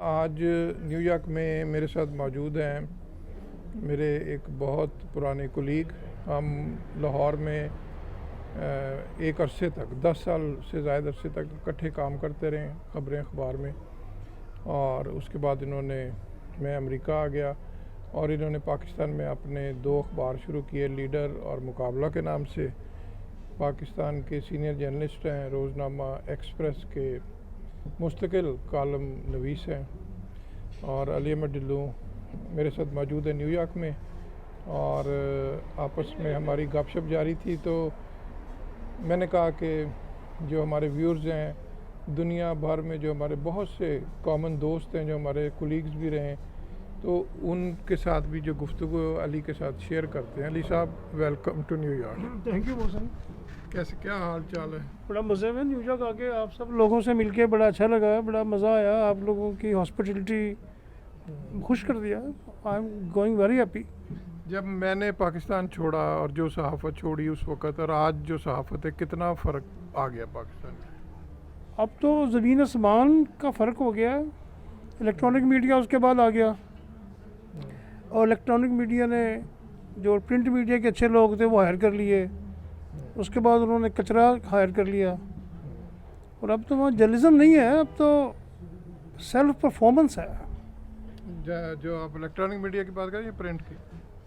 आज न्यूयॉर्क में मेरे साथ मौजूद हैं मेरे एक बहुत पुराने कुलीग। हम लाहौर में एक अरसे तक 10 साल से ज़्यादा अरसे तक इकट्ठे काम करते रहे ख़बरें अखबार में। और उसके बाद मैं अमेरिका आ गया और इन्होंने पाकिस्तान में अपने 2 अखबार शुरू किए, लीडर और मुकाबला के नाम से। पाकिस्तान के सीनियर जर्नलिस्ट हैं, रोज़नामा एक्सप्रेस के मुस्तकिल कालम नवीस हैं। और अली अहमद ढिल्लो मेरे साथ मौजूद है न्यूयॉर्क में, और आपस में हमारी गपशप जारी थी। तो मैंने कहा कि जो हमारे व्यूअर्स हैं दुनिया भर में, जो हमारे बहुत से कॉमन दोस्त हैं, जो हमारे कुलीग्स भी रहे हैं, तो उनके साथ भी जो गुफ्तगू अली के साथ शेयर करते हैं। अली साहब, welcome to New York. Thank you Mohsin. कैसे, क्या हाल चाल है? बड़ा मज़े में न्यूयॉर्क आके आप सब लोगों से मिलके बड़ा अच्छा लगा, बड़ा मज़ा आया। आप लोगों की हॉस्पिटलिटी खुश कर दिया। I am going very happy. जब मैंने पाकिस्तान छोड़ा और जो सहाफ़त छोड़ी उस वक़्त और आज जो सहाफ़त है, कितना फ़र्क आ गया पाकिस्तान में? अब तो ज़मीन आसमान का फ़र्क हो गया है। इलेक्ट्रॉनिक मीडिया उसके बाद आ गया, और इलेक्ट्रॉनिक मीडिया ने जो प्रिंट मीडिया के अच्छे लोग थे वो हायर कर लिए, उसके बाद उन्होंने कचरा हायर कर लिया। और अब तो वहाँ जर्नलिज्म नहीं है, अब तो सेल्फ परफॉर्मेंस है। जो आप इलेक्ट्रॉनिक मीडिया की बात करें या प्रिंट की?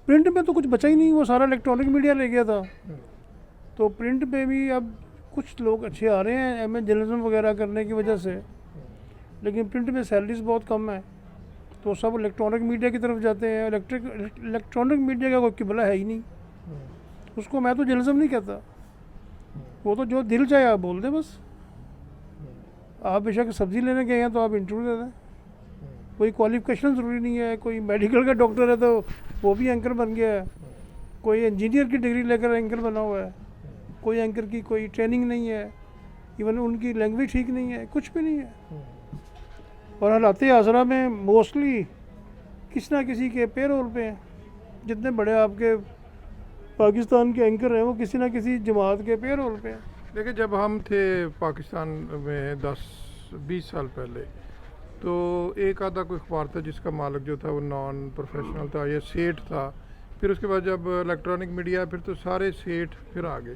प्रिंट में तो कुछ बचा ही नहीं, वो सारा इलेक्ट्रॉनिक मीडिया ले गया था। तो प्रिंट में भी अब कुछ लोग अच्छे आ रहे हैं एम जर्नलिज्म वगैरह करने की वजह से, लेकिन प्रिंट में सैलरीज बहुत कम है, तो सब इलेक्ट्रॉनिक मीडिया की तरफ जाते हैं। इलेक्ट्रॉनिक मीडिया का कोई किबला है ही नहीं, उसको मैं तो जर्नलिज्म नहीं कहता। वो तो जो दिल चाहे आप बोल दें बस। आप बेशक सब्ज़ी लेने गए हैं तो आप इंटरव्यू दे दें, कोई क्वालिफिकेशन ज़रूरी नहीं है। कोई मेडिकल का डॉक्टर है तो वो भी एंकर बन गया है, कोई इंजीनियर की डिग्री लेकर एंकर बना हुआ है, कोई एंकर की कोई ट्रेनिंग नहीं है, इवन उनकी लैंग्वेज ठीक नहीं है, कुछ भी नहीं है। और हालात आसरा में मोस्टली किसी ना किसी के पेरोल पे हैं। जितने बड़े आपके पाकिस्तान के एंकर हैं वो किसी ना किसी जमात के पेरोल पे हैं। देखिए, जब हम थे पाकिस्तान में 10-20 साल पहले, तो एक आधा कोई अखबार था जिसका मालिक जो था वो नॉन प्रोफेशनल था या सेठ था। फिर उसके बाद जब इलेक्ट्रॉनिक मीडिया, फिर तो सारे सेठ फिर आ गए।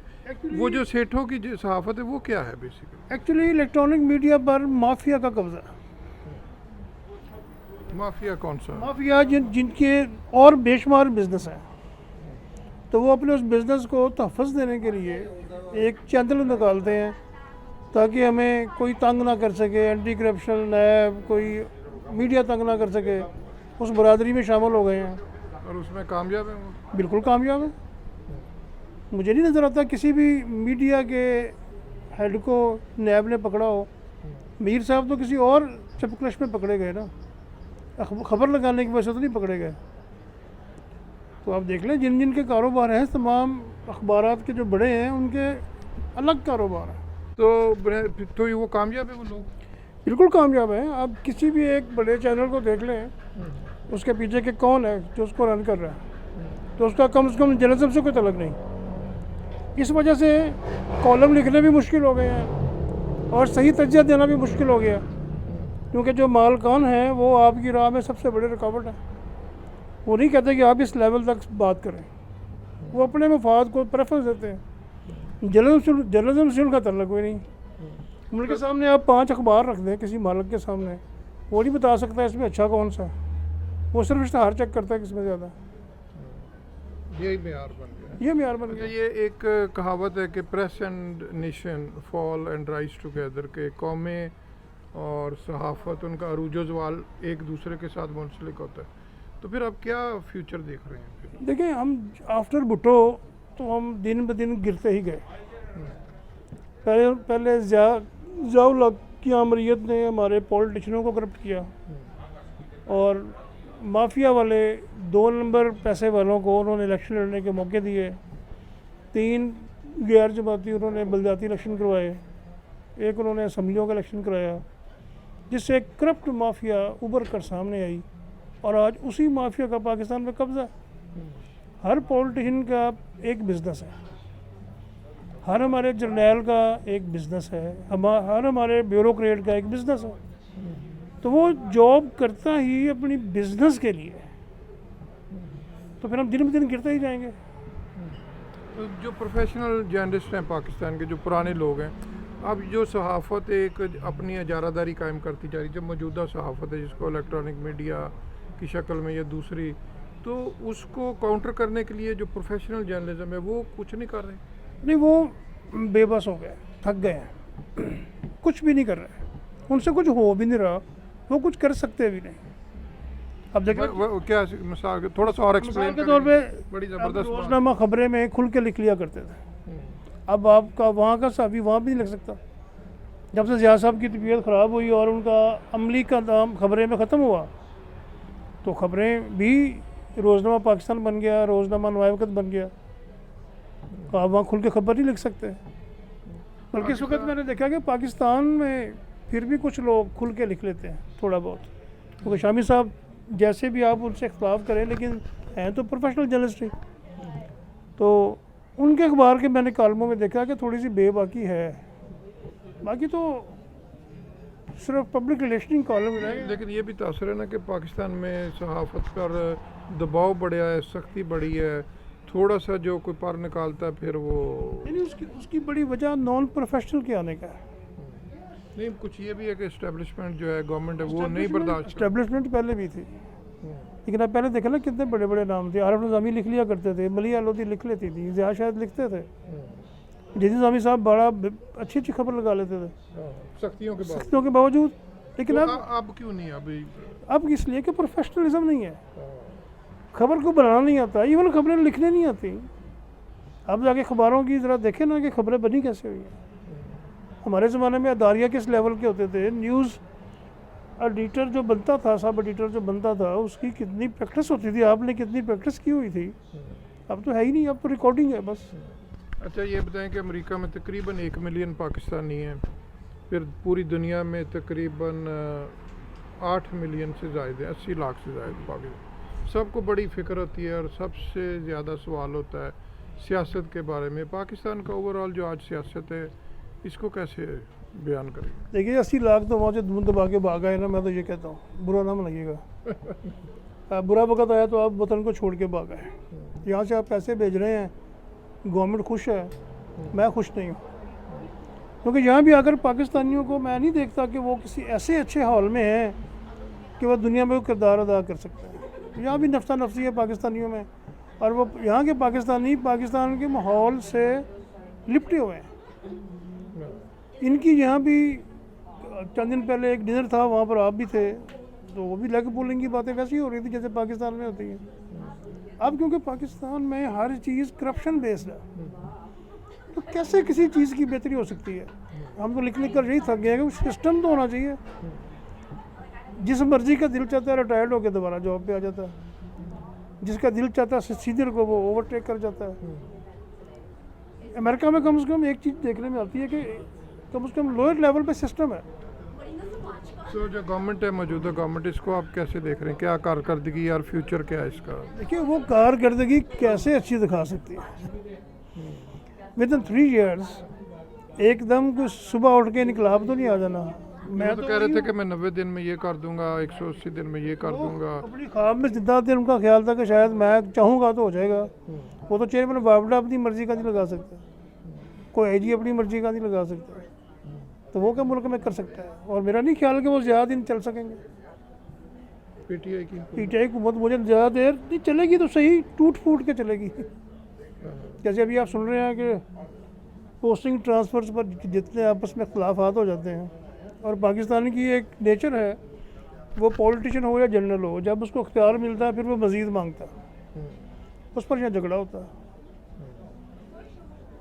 वो जो सेठों की जो सहाफ़त है वो क्या है बेसिकली? एक्चुअली इलेक्ट्रॉनिक मीडिया पर माफिया का कब्जा है। माफिया कौन सा? माफिया जिनके और बेशुमार बिजनेस हैं, तो वो अपने उस बिज़नेस को तहफ़्फ़ुज़ देने के लिए एक चैनल निकालते हैं ताकि हमें कोई तंग ना कर सके। एंटी करप्शन नैब, कोई मीडिया तंग ना कर सके। उस बरादरी में शामिल हो गए हैं और उसमें कामयाब है वो? बिल्कुल कामयाब है। मुझे नहीं नज़र आता किसी भी मीडिया के हेड को नैब ने पकड़ा हो। मीर साहब तो किसी और चपकलश में पकड़े गए ना, खबर लगाने की वजह से तो नहीं पकड़े गए। तो आप देख लें, जिन जिन के कारोबार हैं, तमाम अखबारात के जो बड़े हैं उनके अलग कारोबार हैं। तो वो कामयाब है वो लोग? बिल्कुल कामयाब हैं। आप किसी भी एक बड़े चैनल को देख लें, उसके पीछे के कौन है जो उसको रन कर रहा है, तो उसका कम से कम जर्नलिज्म से कोई तलक नहीं। इस वजह से कॉलम लिखने भी मुश्किल हो गए हैं और सही तज्जिया देना भी मुश्किल हो गया, क्योंकि जो मालकान हैं वो आपकी राह में सबसे बड़े रुकावट है। वो नहीं कहते कि आप इस लेवल तक बात करें, वो अपने मफाद को प्रेफरेंस देते हैं। जर्नलिज्म से उनका तल्लुक कोई नहीं। उनके सामने आप 5 अखबार रख दें किसी मालिक के सामने, वो नहीं बता सकता इसमें अच्छा कौन सा है। वो सिर्फ इश्तहार चेक करता है किसमें ज़्यादा। यही मेयार बन गया। ये मेयार बन गया। ये एक कहावत है कि press and nation fall and rise together, के कौमें और सहाफ़त, उनका अरूज ज़वाल एक दूसरे के साथ मुंसलिक होता है। तो फिर आप क्या फ्यूचर देख रहे हैं फिर? देखिए, हम आफ्टर भुट्टो तो हम दिन ब दिन गिरते ही गए। पहले ज़ियाउल हक की आमरीत ने हमारे पॉलिटिशियनों को करप्ट किया, और माफिया वाले 2 नंबर पैसे वालों को उन्होंने इलेक्शन लड़ने के मौके दिए। 3 गैर जमाती उन्होंने बलदियाती इलेक्शन करवाए, एक उन्होंने असम्बलियों का इलेक्शन कराया, जिससे करप्ट माफिया उभर कर सामने आई। और आज उसी माफिया का पाकिस्तान में कब्जा है। हर पॉलिटिशियन का एक बिज़नेस है, हर हमारे जर्नैल का एक बिज़नेस है, हर हमारे ब्यूरोक्रेट का एक बिज़नेस है। तो वो जॉब करता ही अपनी बिजनेस के लिए, तो फिर हम दिन ब दिन गिरते ही जाएंगे। तो जो प्रोफेशनल जर्नलिस्ट हैं पाकिस्तान के, जो पुराने लोग हैं, अब जो सहाफ़त एक अपनी इजारादारी कायम करती जा रही, जो मौजूदा सहाफ़त है जिसको इलेक्ट्रॉनिक मीडिया की शक्ल में या दूसरी, तो उसको काउंटर करने के लिए जो प्रोफेशनल जर्नलिज्म है वो कुछ नहीं कर रहे। नहीं, वो बेबस हो गए, थक गए हैं, कुछ भी नहीं कर रहे, उनसे कुछ हो भी नहीं रहा, वो कुछ कर सकते भी नहीं। अब देखिए क्या मिसाल के थोड़ा सा और एक्सप्लेन के तौर पे बड़ी ज़बरदस्त बात। रोजनामा खबरें में खुल के लिख लिया करते थे, अब आपका वहाँ का साहबी वहाँ भी नहीं लिख सकता। जब से ज़िया साहब की तबीयत ख़राब हुई और उनका अमली का नाम खबरें में ख़त्म हुआ, तो खबरें भी रोज़नामा पाकिस्तान बन गया, रोज़नामा नवाए वक्त बन गया, तो आप वहाँ खुल के खबर नहीं लिख सकते। बल्कि इस वक्त मैंने देखा कि पाकिस्तान में फिर भी कुछ लोग खुल के लिख लेते हैं थोड़ा बहुत, क्योंकि शामी साहब जैसे भी आप उनसे इख्तलाफ करें, लेकिन हैं तो प्रोफेशनल जर्नलिस्ट ही, तो उनके अखबार के मैंने कॉलमों में देखा कि थोड़ी सी बेबाकी है, बाकी तो सिर्फ पब्लिक रिलेशनिंग कॉलम है। लेकिन ये भी तासर है ना कि पाकिस्तान में सहाफ़त पर दबाव बढ़ा है, सख्ती बढ़ी है, थोड़ा सा जो कोई पर निकालता है फिर वो नहीं, उसकी बड़ी वजह नॉन प्रोफेशनल के आने का है। नहीं, कुछ ये भी है कि इस्टेब्लिशमेंट जो है गवर्नमेंट है वो नहीं बर्दाश्त इस्टेब्लिशमेंट पहले भी थी, लेकिन आप पहले देखा ना कितने बड़े बड़े नाम थे। आरिफ निज़ामी लिख लिया करते थे, मलिया लोधी लिख लेती थी, ज़िया शायद लिखते थे, जदीद निज़ामी साहब बड़ा अच्छी अच्छी खबर लगा लेते थे सख्तियों के बावजूद। लेकिन तो अब क्यों नहीं अभी अब इसलिए कि प्रोफेशनलिज्म नहीं है, खबर को बनाना नहीं आता, इवन खबरें लिखने नहीं आती। अब जाके अखबारों की ज़रा देखें ना कि खबरें बनी कैसे हुई हैं। हमारे ज़माने में अदारिया किस लेवल के होते थे, न्यूज़ एडिटर जो बनता था, सब एडिटर जो बनता था, उसकी कितनी प्रैक्टिस होती थी, आपने कितनी प्रैक्टिस की हुई थी। अब तो है ही नहीं, अब तो रिकॉर्डिंग है बस। अच्छा, ये बताएं कि अमेरिका में तकरीबन 1 मिलियन पाकिस्तानी हैं, फिर पूरी दुनिया में तकरीबन 8 मिलियन से ज़ायद है, 80 लाख से ज़ायद पाकिस्तान। सबको बड़ी फ़िक्र होती है और सबसे ज़्यादा सवाल होता है सियासत के बारे में। पाकिस्तान का ओवरऑल जो आज सियासत है, इसको कैसे बयान करेंगे? देखिए 80 लाख तो वहाँ से धूम दबा के भाग आए ना, मैं तो ये कहता हूँ, बुरा नाम लगेगा। बुरा वक्त आया तो आप वतन को छोड़ के भाग आए। यहाँ से आप पैसे भेज रहे हैं, गवर्नमेंट खुश है, मैं खुश नहीं हूँ, क्योंकि यहाँ भी आकर पाकिस्तानियों को मैं नहीं देखता कि वो किसी ऐसे अच्छे हाल में हैं कि वह दुनिया में वो किरदार अदा कर सकते हैं। यहाँ भी नफ्सा नफसी है पाकिस्तानियों में, और वो यहाँ के पाकिस्तानी पाकिस्तान के माहौल से लिपटे हुए हैं। इनकी यहाँ भी चंद दिन पहले एक डिनर था, वहाँ पर आप भी थे, तो वो भी लेग पुलिंग की बातें वैसी हो रही थी जैसे पाकिस्तान में होती हैं। अब क्योंकि पाकिस्तान में हर चीज़ करप्शन बेस्ड है, तो कैसे किसी चीज़ की बेहतरी हो सकती है? हम तो लिख लिख कर यही थक गए हैं कि सिस्टम तो होना चाहिए। जिस मर्जी का दिल चाहता है रिटायर्ड होकर दोबारा जॉब पे आ जाता है, जिसका दिल चाहता है सीनियर को वो ओवरटेक कर जाता है। अमेरिका में कम से कम एक चीज़ देखने में आती है कि कम से कम लोअर लेवल पे सिस्टम है। तो जो गवर्नमेंट है, मौजूदा गवर्नमेंट, इसको आप कैसे देख रहे हैं? क्या कारकर्दगी और फ्यूचर क्या है इसका? देखिए वो कारकर्दगी कैसे अच्छी दिखा सकती है। विद इन 3 years एकदम कुछ सुबह उठ के इनकलाब तो नहीं आ जाना। मैं तो कह रहे थे कि मैं 90 दिन में ये कर दूंगा, 180 दिन में ये कर दूंगा। अपनी ख्वाब में जितना दिन उनका ख्याल था कि शायद मैं चाहूँगा तो हो जाएगा। वो तो चेयरमैन बावड़ा अपनी मर्जी का नहीं लगा सकता, कोई आईजी अपनी मर्जी का नहीं लगा सकता, तो वो क्या मुल्क में कर सकता है? और मेरा नहीं ख्याल कि वो ज़्यादा दिन चल सकेंगे। पीटीआई हुकूमत मुझे ज़्यादा देर नहीं चलेगी, तो सही टूट फूट के चलेगी। जैसे अभी आप सुन रहे हैं कि पोस्टिंग ट्रांसफ़र्स पर जितने आपस में इख्तलाफात हो जाते हैं, और पाकिस्तान की एक नेचर है, वो पॉलिटिशियन हो या जनरल हो, जब उसको अख्तियार मिलता है फिर वो मज़ीद मांगता है, उस पर यहाँ झगड़ा होता है।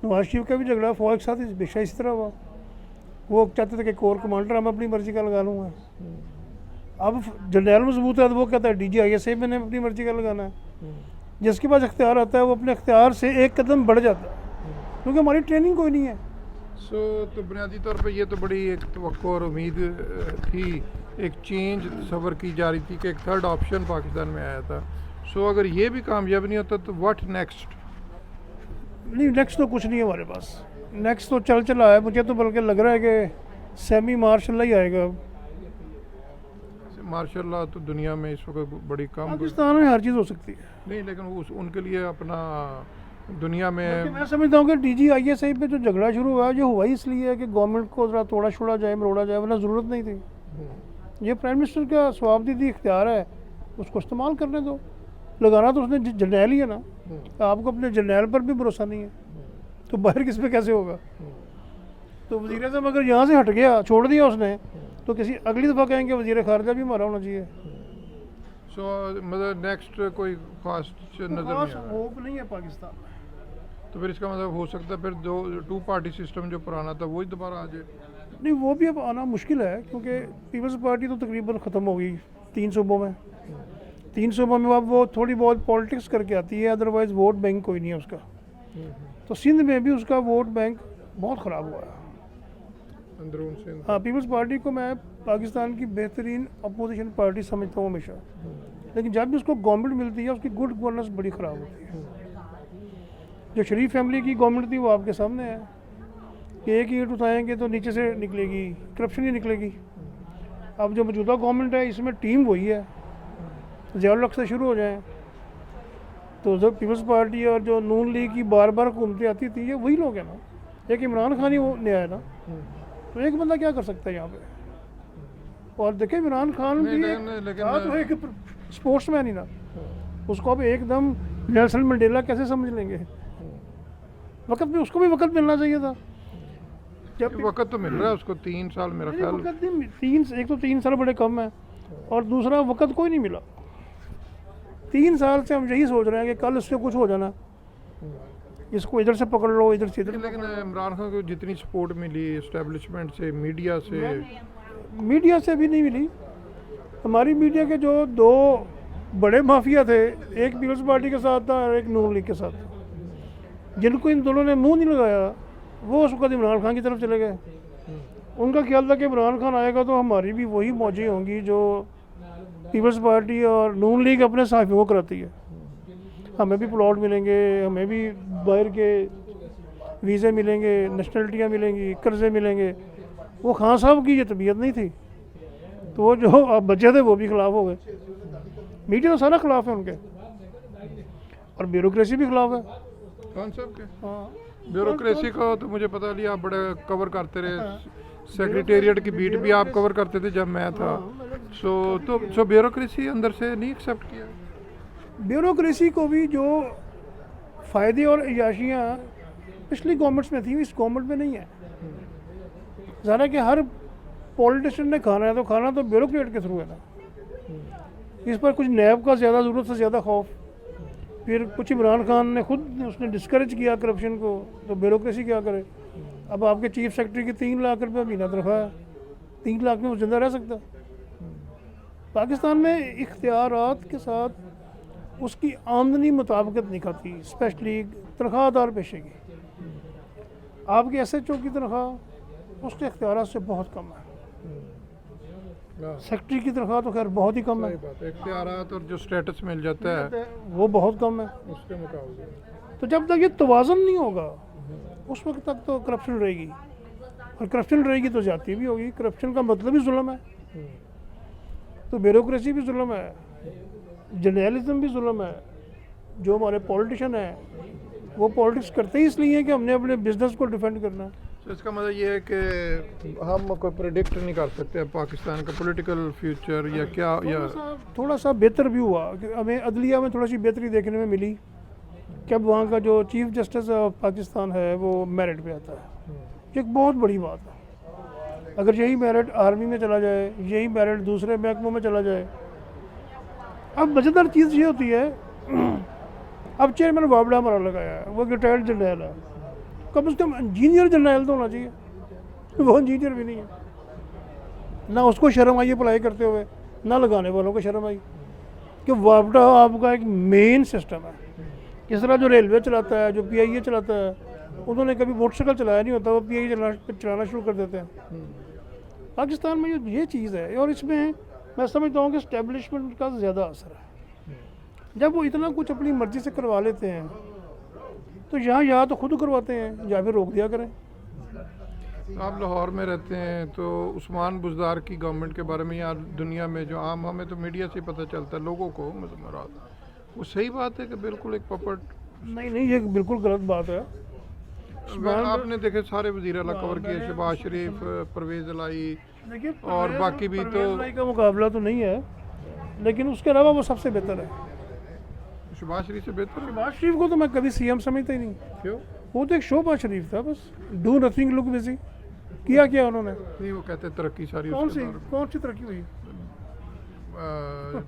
नवाज शरीफ का भी झगड़ा फौज के साथ हमेशा इस तरह हुआ। वो चाहते थे कि कोर कमांडर हम अपनी मर्जी का लगा लूँगा। अब जनरल मजबूत है तो वो कहता है DGISA मैंने अपनी मर्जी का लगाना है। जिसके पास अख्तियार आता है वो अपने अख्तियार से एक कदम बढ़ जाता है, क्योंकि हमारी ट्रेनिंग कोई नहीं है। तो बुनियादी तौर पे ये तो बड़ी एक तवक्को और उम्मीद थी, एक चेंज तस्वर की जा रही थी कि एक थर्ड ऑप्शन पाकिस्तान में आया था। अगर ये भी कामयाब नहीं होता तो व्हाट नेक्स्ट? नहीं, नेक्स्ट तो कुछ नहीं है हमारे पास। नेक्स्ट तो चल चला है, मुझे तो बल्कि लग रहा है कि सेमी मार्शल ही आएगा। माशाल्लाह तो दुनिया में इस वक्त बड़ी कम पाकिस्तान में हर चीज़ हो सकती है। नहीं, लेकिन उनके लिए अपना दुनिया में बल्कि मैं समझता हूँ कि DGISI पे जो झगड़ा शुरू हुआ है, जो हुआ ही इसलिए है कि गवर्नमेंट को ज़रा तोड़ा छोड़ा जाए, मरोड़ा जाए, वरना ज़रूरत नहीं थी। ये प्राइम मिनिस्टर का स्वाबदीदी इख्तियार है, उसको इस्तेमाल करने दो। लगाना तो उसने जर्नैल ही है ना, आपको अपने जर्नैल पर भी भरोसा नहीं है तो बाहर किस पे कैसे होगा। तो वज़ीर आज़म अगर यहाँ से हट गया, छोड़ दिया उसने, तो किसी अगली दफ़ा कहेंगे वज़ीर ख़ारजा भी हमारा होना चाहिए। सो मतलब नेक्स्ट कोई खास नज़र नहीं आ रहा। होप नहीं है पाकिस्तान में। तो फिर इसका मतलब हो सकता है फिर टू पार्टी सिस्टम जो पुराना था वही दोबारा आ जाए। नहीं, वो भी अब आना मुश्किल है, क्योंकि पीपल्स पार्टी तो तकरीबन ख़त्म हो गई 3 सूबों में। 3 सूबों में अब वो थोड़ी बहुत पॉलिटिक्स करके आती है, अदरवाइज़ वोट बैंक कोई नहीं है उसका। तो सिंध में भी उसका वोट बैंक बहुत ख़राब हुआ है अंदरून सिंध। हाँ, पीपल्स पार्टी को मैं पाकिस्तान की बेहतरीन अपोजिशन पार्टी समझता हूँ हमेशा, लेकिन जब भी उसको गवर्नमेंट मिलती है उसकी गुड गवर्नेंस बड़ी ख़राब होती है। जो शरीफ फैमिली की गवर्नमेंट थी वो आपके सामने है कि एक ईंट उठाएंगे तो नीचे से निकलेगी, करप्शन ही निकलेगी। अब जो मौजूदा गवर्नमेंट है इसमें टीम वही है, ज़ियाउल हक से शुरू हो जाएँ तो जो पीपल्स पार्टी और जो नून लीग की बार बार हुकूमतें आती थी, ये वही लोग हैं ना। एक इमरान खान ही वो नया है ना, तो एक बंदा क्या कर सकता है यहाँ पे। और देखें इमरान खान भी तो एक स्पोर्ट्स मैन ही ना, उसको अब एकदम नेल्सन मंडेला कैसे समझ लेंगे। वक्त भी उसको भी वक्त मिलना चाहिए था। जब वक्त तो मिल रहा है उसको 3 साल मेरा ख्याल। वक्त नहीं, एक तो 3 साल बड़े कम है और दूसरा वक्त कोई नहीं मिला। 3 साल से हम यही सोच रहे हैं कि कल इससे कुछ हो जाना, इसको इधर से पकड़ लो, इधर से इधर। लेकिन इमरान खान को जितनी सपोर्ट मिली एस्टेब्लिशमेंट से, मीडिया से भी नहीं मिली। हमारी मीडिया के जो 2 बड़े माफिया थे, एक पीपल्स पार्टी के साथ था और एक नून लीग के साथ था, जिनको इन दोनों ने मुंह नहीं लगाया वो उस वक्त इमरान खान की तरफ चले गए। उनका ख्याल था कि इमरान खान आएगा तो हमारी भी वही मौजें होंगी जो पीपल्स पार्टी और नून लीग अपने साथियों को कराती है। हमें भी प्लॉट मिलेंगे, हमें भी बाहर के वीज़े मिलेंगे, नेशनलिटियाँ मिलेंगी, कर्जे मिलेंगे। वो खान साहब की ये तबीयत नहीं थी, तो वो जो अब बचे थे वो भी खिलाफ हो गए। मीडिया तो सारा खिलाफ है उनके, और ब्यूरोक्रेसी भी खिलाफ है। खान साहब के हाँ, ब्यूरोक्रेसी का तो मुझे पता नहीं, आप बड़े कवर करते रहे। सेक्रेटेरिएट की बीट भी आप कवर करते थे जब मैं था। सो ब्यूरोक्रेसी अंदर से नहीं एक्सेप्ट किया। ब्यूरोक्रेसी को भी जो फ़ायदे और अयाशियाँ पिछली गवर्नमेंट्स में थी इस गवर्नमेंट में नहीं है। ज़रा कि हर पॉलिटिशियन ने खाना है तो खाना तो ब्यूरोक्रेट के थ्रू है ना। इस पर कुछ नैब का ज़्यादा ज़रूरत से ज़्यादा खौफ, फिर कुछ इमरान खान ने खुद उसने डिस्करेज किया करप्शन को, तो ब्यूरोक्रेसी क्या करे। अब आपके चीफ सेक्रेटरी की 3 लाख रुपये महीना तनख्वाह है, 3 लाख में वो जिंदा रह सकता। पाकिस्तान में इख्तियारात के साथ उसकी आमदनी मुताबिकत नहीं खाती, स्पेशली तनख्वाहदार पेशे की। आपके SHO की तनख्वाह उसके इख्तियारात से बहुत कम है, सेक्रेटरी की तनख्वाह तो खैर बहुत ही कम है। इख्तियारात और जो स्टेटस मिल जाता है वो बहुत कम है उसके मुकाबले। तो जब तक ये तवाज़ुन नहीं होगा उस वक्त तक तो करप्शन रहेगी, और करप्शन रहेगी तो जाती भी होगी। करप्शन का मतलब ही जुल्म है, तो ब्यूरोक्रेसी भी जुल्म है, जर्नलिज्म भी जुल्म है। जो हमारे पॉलिटिशियन हैं वो पॉलिटिक्स करते ही इसलिए हैं कि हमने अपने बिजनेस को डिफेंड करना है। तो इसका मतलब ये है कि हम कोई प्रेडिक्ट नहीं कर सकते पाकिस्तान का पॉलिटिकल फ्यूचर या क्या, या थोड़ा सा बेहतर भी हुआ कि हमें अदलिया में थोड़ी सी बेहतरी देखने में मिली कि अब वहाँ का जो चीफ जस्टिस ऑफ पाकिस्तान है वो मेरिट पे आता है। ये एक बहुत बड़ी बात है। अगर यही मेरिट आर्मी में चला जाए, यही मेरिट दूसरे महकमों में चला जाए। अब मज़ेदार चीज़ ये होती है, अब चेयरमैन वाबड़ा हमारा लगाया है, वो रिटायर्ड जनरल है, कम से कम इंजीनियर जनरल तो होना चाहिए, वो इंजीनियर भी नहीं है। ना उसको शर्म आई अप्लाई करते हुए, ना लगाने वालों को शर्म आई कि वाबड़ा आपका एक मेन सिस्टम है। इस तरह जो रेलवे चलाता है, जो PIA चलाता है, उन्होंने कभी मोटरसाइकिल चलाया नहीं होता, वो PIA चलाना शुरू कर देते हैं। पाकिस्तान में ये चीज़ है, और इसमें मैं समझता हूँ कि इस्टेब्लिशमेंट का ज़्यादा असर है। जब वो इतना कुछ अपनी मर्ज़ी से करवा लेते हैं तो यहाँ या तो खुद करवाते हैं या फिर रोक दिया करें। आप लाहौर में रहते हैं तो उस्मान बुज़दार की गवर्नमेंट के बारे में या दुनिया में जो आम हमें तो मीडिया से ही पता चलता है लोगों को मुराद, वो सही बात है कि बिल्कुल एक पपट? नहीं नहीं, ये बिल्कुल गलत बात है। आपने देखे सारे वज़ीर आला कवर किए, शहबाज शरीफ, परवेज़ इलाही देखिए और बाकी भी तो परवेज़ इलाही का मुकाबला तो नहीं है, लेकिन उसके अलावा वो सबसे बेहतर है। शहबाज शरीफ से बेहतर है? शहबाज शरीफ को तो मैं कभी सीएम समझता ही नहीं। क्यों? वो तो एक शोबाज शरीफ था, बस डू नथिंग लुक बिजी। किया क्या उन्होंने? नहीं, वो कहते हैं तरक्की सारी कौन उसके सी दौर में। कौन सी तरक्की हुई?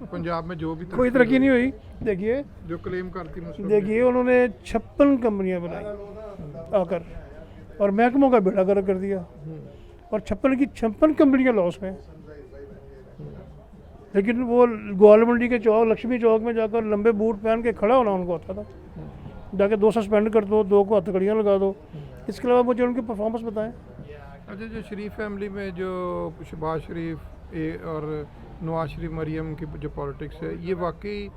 पंजाब में जो भी कोई तरक्की नहीं हुई। देखिए जो क्लेम करती मुस्लिम देखिए उन्होंने 56 कंपनियां बनाई आकर और महकमों का बेड़ा गर्क कर दिया, और 56 की 56 कंपनियां लॉस में। लेकिन वो ग्वाल मंडी के चौक, लक्ष्मी चौक में जाकर लंबे बूट पहन के खड़ा होना उनको आता था। जाके 2 सस्पेंड कर दो, 2 को हथकड़ियाँ लगा दो। इसके अलावा मुझे उनकी परफॉर्मेंस बताएं। अच्छा, जो शरीफ फैमिली में जो शहबाज शरीफ और नवाज शरीफ मरियम की जो पॉलिटिक्स है, ये वाकई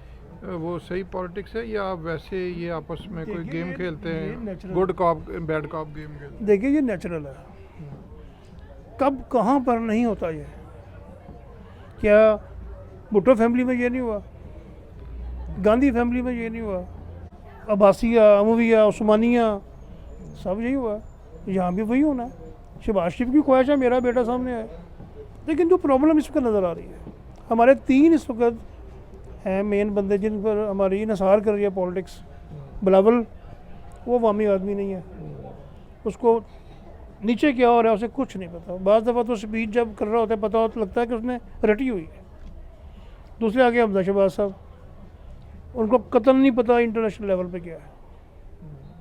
वो सही पॉलिटिक्स है या वैसे ये आपस में कोई देखिए, गेम खेलते ये हैं, natural good cop bad cop game खेलते हैं? देखिए ये नेचुरल है, कब कहाँ पर नहीं होता ये। क्या भुट्टो फैमिली में ये नहीं हुआ? गांधी फैमिली में ये नहीं हुआ? अब्बासिया, अमविया, उस्मानिया, सब यही हुआ। यहाँ भी वही होना है। शहबाज शरीफ की ख्वाहिश है मेरा बेटा सामने आए, लेकिन जो प्रॉब्लम इस वक्त नज़र आ रही है, हमारे 3 इस वक्त हैं मेन बंदे जिन पर हमारी इन्हिसार कर रही है पॉलिटिक्स। बिलावल, वो अवामी आदमी नहीं है, उसको नीचे क्या हो रहा है उसे कुछ नहीं पता। बाज़ दफ़ा तो स्पीच जब कर रहा होता है पता होता लगता है कि उसने रटी हुई है। दूसरे आगे हमजा शहबाज साहब, उनको कतल नहीं पता इंटरनेशनल लेवल पे क्या है।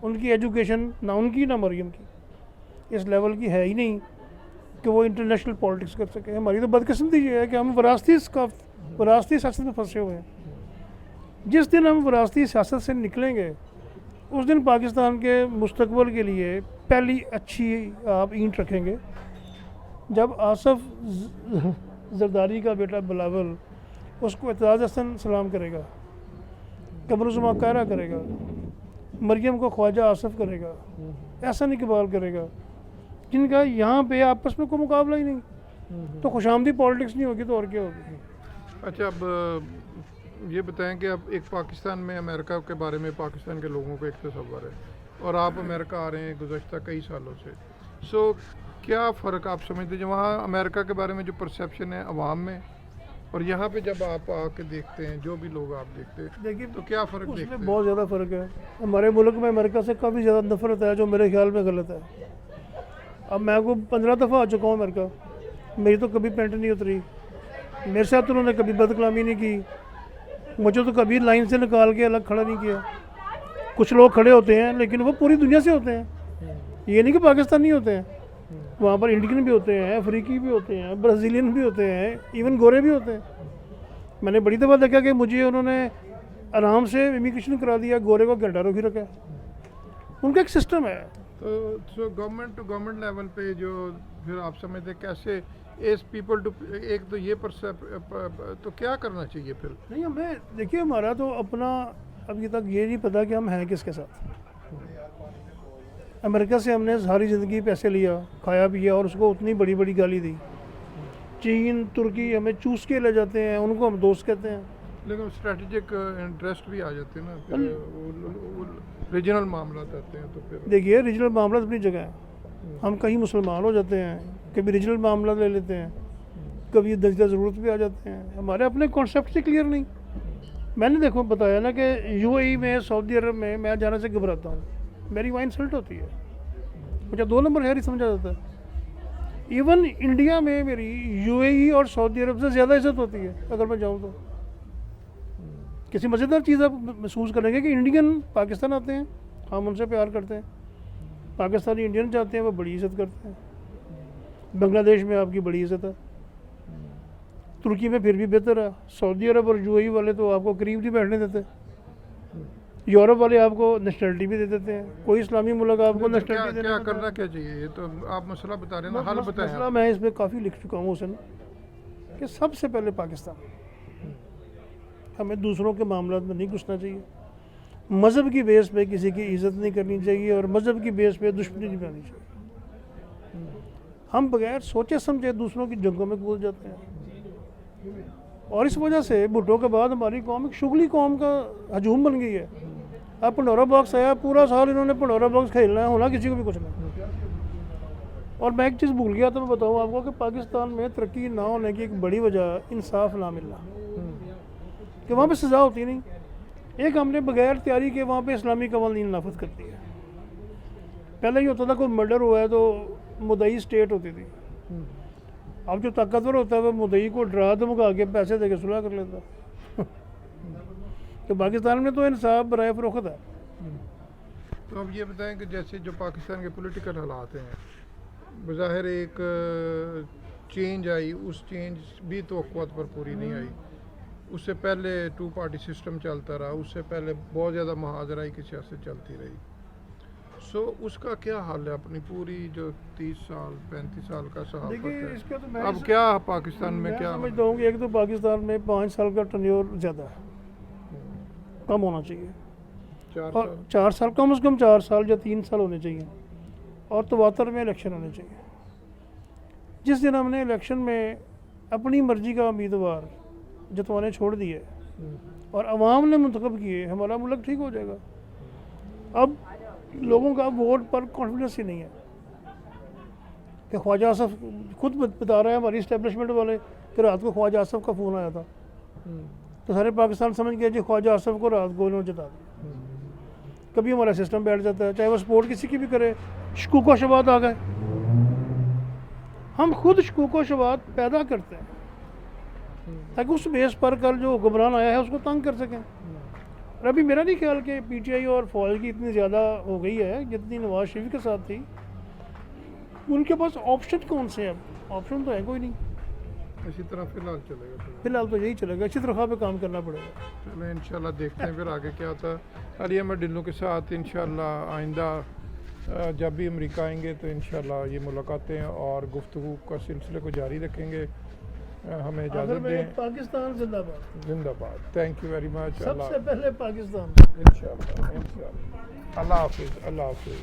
उनकी एजुकेशन ना उनकी ना मरियम की इस लेवल की है ही नहीं कि वो इंटरनेशनल पॉलिटिक्स कर सके। हमारी तो बदकिस्मती ये है कि हम विरासती सियासत में फंसे हुए हैं। जिस दिन हम विरासती सियासत से निकलेंगे उस दिन पाकिस्तान के मुस्तकबिल के लिए पहली अच्छी आप ईंट रखेंगे जब आसफ जरदारी का बेटा बिलावल उसको एतजाज़ हसन सलाम करेगा, कमरुज़्ज़मा कायरा करेगा, मरियम को ख्वाजा आसफ करेगा, एहसन इकबाल करेगा, जिनका यहाँ पे आपस में कोई मुकाबला ही नहीं। तो खुशामदी पॉलिटिक्स नहीं होगी तो और क्या होगी? अच्छा, अब ये बताएं कि अब एक पाकिस्तान में अमेरिका के बारे में पाकिस्तान के लोगों को एक तस्वर है और आप अमेरिका आ रहे हैं गुज़श्ता कई सालों से, सो क्या फ़र्क आप समझते हैं? वहाँ अमेरिका के बारे में जो परसेप्शन है अवाम में और यहाँ पे जब आप आके देखते हैं, जो भी लोग आप देखते हैं, देखिए तो क्या फ़र्क देखते उसमें हैं? बहुत ज़्यादा फ़र्क है। हमारे मुल्क में अमेरिका से काफ़ी ज़्यादा नफरत है, जो मेरे ख्याल में गलत है। अब मैं को 15 दफ़ा आ चुका हूँ अमेरिका, मेरी तो कभी पेंट नहीं उतरी, मेरे साथ तो उन्होंने कभी बदकलामी नहीं की, मुझे तो कभी लाइन से निकाल के अलग खड़ा नहीं किया। कुछ लोग खड़े होते हैं लेकिन वो पूरी दुनिया से होते हैं, ये नहीं कि पाकिस्तान नहीं होते हैं। वहाँ पर इंडियन भी होते हैं, अफ्रीकी भी होते हैं, ब्राज़ीलियन भी होते हैं, इवन गोरे भी होते हैं। मैंने बड़ी दफ़ा देखा कि मुझे उन्होंने आराम से इमिग्रेशन करा दिया, गोरे को घंटा रोक ही रखा। उनका एक सिस्टम है। तो गवर्नमेंट टू गवर्नमेंट लेवल पे जो फिर आप समझते कैसे एज पीपल टू, एक तो ये तो क्या करना चाहिए फिर? नहीं, हमें देखिए हमारा तो अपना अभी तक ये नहीं पता कि हम हैं किसके साथ। अमेरिका से हमने सारी ज़िंदगी पैसे लिया, खाया पिया और उसको उतनी बड़ी बड़ी गाली दी। चीन, तुर्की हमें चूस के ले जाते हैं, उनको हम दोस्त कहते हैं। लेकिन स्ट्रेटेजिक इंटरेस्ट भी आ जाते हैं ना, फिर रीजनल मामला आते हैं तो फिर देखिए रीजनल मामला अपनी जगह है, हम कहीं मुसलमान हो जाते हैं, कभी रीजनल मामला ले लेते हैं, कभी दर्जा ज़रूरत भी आ जाते हैं। हमारे अपने कॉन्सेप्ट से क्लियर नहीं। मैंने देखो बताया ना कि यूएई में, सऊदी अरब में मैं जाने से घबराता हूँ, मेरी वहाँ इंसल्ट होती है, मुझे 2 नंबर है ही समझा जाता है। इवन इंडिया में मेरी यूएई और सऊदी अरब से ज़्यादा इज्जत होती है अगर मैं जाऊँ तो। किसी मज़ेदार चीज़ आप महसूस करेंगे कि इंडियन पाकिस्तान आते हैं, हम उनसे प्यार करते हैं, पाकिस्तानी इंडियन जाते हैं वो बड़ी इज़्ज़त करते हैं, बांग्लादेश में आपकी बड़ी इज़्ज़त है, तुर्की में फिर भी बेहतर है, सऊदी अरब और यूएई वाले तो आपको करीब नहीं बैठने देते, यूरोप वाले आपको नेशनलिटी भी दे देते हैं, कोई इस्लामी मुल्क आपको नेशनलिटी देने क्या करना क्या चाहिए? ये तो आप मसला बता रहे हैं ना, हल बताएं। मसला मैं इस पर काफ़ी लिख चुका हूँ हुसैन, कि सबसे पहले पाकिस्तान, हमें दूसरों के मामलों में नहीं घुसना चाहिए, मज़हब की बेस पे किसी की इज़्ज़त नहीं करनी चाहिए और मज़हब की बेस पे दुश्मनी नहीं बनानी चाहिए। हम बगैर सोचे समझे दूसरों की जंगों में कूद जाते हैं, और इस वजह से भुट्टो के बाद हमारी कौम एक शुगली कौम का हजूम बन गई है। अब पंडोरा बॉक्स आया, पूरा साल इन्होंने पंडोरा बॉक्स खेलना है, होना किसी को भी कुछ नहीं। और मैं एक चीज़ भूल गया तो मैं बताऊँ आपको कि पाकिस्तान में तरक्की ना होने की एक बड़ी वजह इंसाफ ना मिलना, कि वहाँ पे सज़ा होती नहीं। एक हमने बगैर तैयारी के वहाँ पे इस्लामी कवानीन नाफिज कर दिया। पहले ये होता था कोई मर्डर हुआ है तो मुद्दई स्टेट होती थी, अब जो ताकतवर होता है वो मुद्दई को डरा धमका के पैसे दे के सुलह कर लेता। तो पाकिस्तान में तो इंसाफ बराए फरोख्त है। तो अब ये बताएं कि जैसे जो पाकिस्तान के पॉलिटिकल हालात हैं, बज़ाहिर एक चेंज आई, उस चेंज भी तवक्कुआत पर पूरी नहीं आई। उससे पहले 2 पार्टी सिस्टम चलता रहा, उससे पहले बहुत ज़्यादा महाजराई की सियासत चलती रही। सो उसका क्या हाल है अपनी पूरी जो 30 साल 35 साल का सहाफ़त देखिए है, इसका तो मैं अब क्या पाकिस्तान में क्या समझता हूँ कि एक तो पाकिस्तान में 5 साल का टर्न्योर ज़्यादा है, कम होना चाहिए, 4 और साल 4 साल कम से कम 4 साल या 3 साल होने चाहिए, और तवातर में इलेक्शन होने चाहिए। जिस दिन हमने इलेक्शन में अपनी मर्जी का उम्मीदवार जतवाने छोड़ दिए और अवाम ने मुंतखब किए, हमारा मुल्क ठीक हो जाएगा। अब लोगों का वोट पर कॉन्फिडेंस ही नहीं है कि ख्वाजा आसफ खुद बता रहे हैं हमारी इस्टेब्लिशमेंट वाले कि रात को ख्वाजा आसफ का फ़ोन आया था, तो सारे पाकिस्तान समझ गए जी ख्वाजा आसफ को रात को इन्होंने जिता दिया। कभी हमारा सिस्टम बैठ जाता है, चाहे वो सपोर्ट किसी की भी करे, शकूक शबात आ गए। हम खुद शकूक शबात पैदा करते हैं ताकि उस बेस पर कल जो हुक्मरान आया है उसको तंग कर सकें। और अभी मेरा नहीं ख्याल कि पीटीआई और फौज की इतनी ज़्यादा हो गई है जितनी नवाज शरीफ के साथ थी। उनके पास ऑप्शन कौन से हैं? ऑप्शन तो है कोई नहीं। इसी तरह फिलहाल चलेगा। फिलहाल तो यही चलेगा, इसी तरह पे काम करना पड़ेगा। चलो इंशाल्लाह देखते हैं फिर आगे क्या होता है। अली अहमद ढिल्लों के साथ इंशाल्लाह आइंदा जब भी अमेरिका आएंगे तो इंशाल्लाह ये मुलाकातें और गुफ्तगू का सिलसिले को जारी रखेंगे। हमें इजाज़त दें। पाकिस्तान जिंदाबाद। जिंदाबाद। Thank you very much. सबसे पहले पाकिस्तान। इंशाल्लाह अल्लाह हाफिज़।